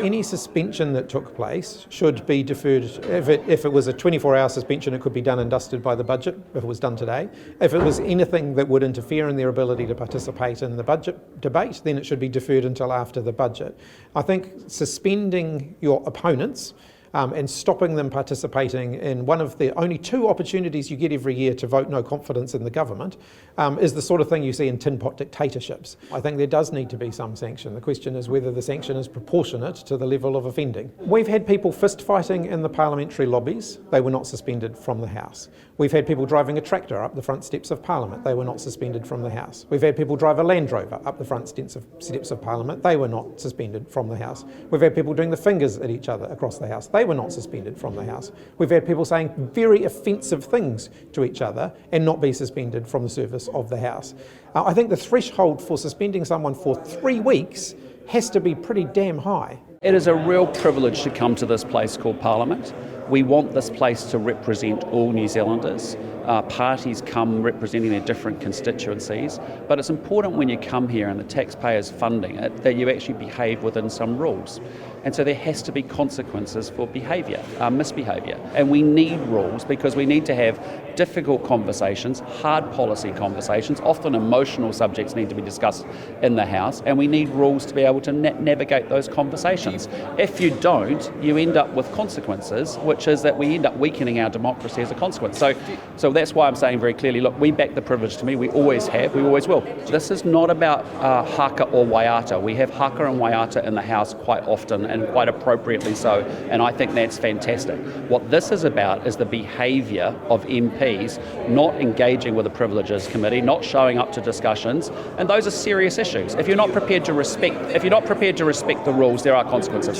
Any suspension that took place should be deferred. If it was a 24-hour suspension, it could be done and dusted by the budget, if it was done today. If it was anything that would interfere in their ability to participate in the budget debate, then it should be deferred until after the budget. I think suspending your opponents and stopping them participating in one of the only two opportunities you get every year to vote no confidence in the government is the sort of thing you see in tin pot dictatorships. I think there does need to be some sanction. The question is whether the sanction is proportionate to the level of offending. We've had people fist fighting in the parliamentary lobbies. They were not suspended from the House. We've had people driving a tractor up the front steps of Parliament. They were not suspended from the House. We've had people drive a Land Rover up the front steps of Parliament. They were not suspended from the House. We've had people doing the fingers at each other across the House. They were not suspended from the House. We've had people saying very offensive things to each other and not be suspended from the service of the House. I think the threshold for suspending someone for 3 weeks has to be pretty damn high. It is a real privilege to come to this place called Parliament. We want this place to represent all New Zealanders. Parties come representing their different constituencies, but it's important when you come here and the taxpayers funding it that you actually behave within some rules. And so there has to be consequences for behaviour, misbehaviour. And we need rules because we need to have difficult conversations, hard policy conversations. Often emotional subjects need to be discussed in the House, and we need rules to be able to navigate those conversations. If you don't, you end up with consequences, which is that we end up weakening our democracy as a consequence. So that's why I'm saying very clearly, look, we back the privilege to me. We always have, we always will. This is not about haka or waiata. We have haka and waiata in the House quite often, and quite appropriately so, and I think that's fantastic. What this is about is the behaviour of MPs not engaging with the Privileges Committee, not showing up to discussions, and those are serious issues. If you're not prepared to respect the rules, there are consequences.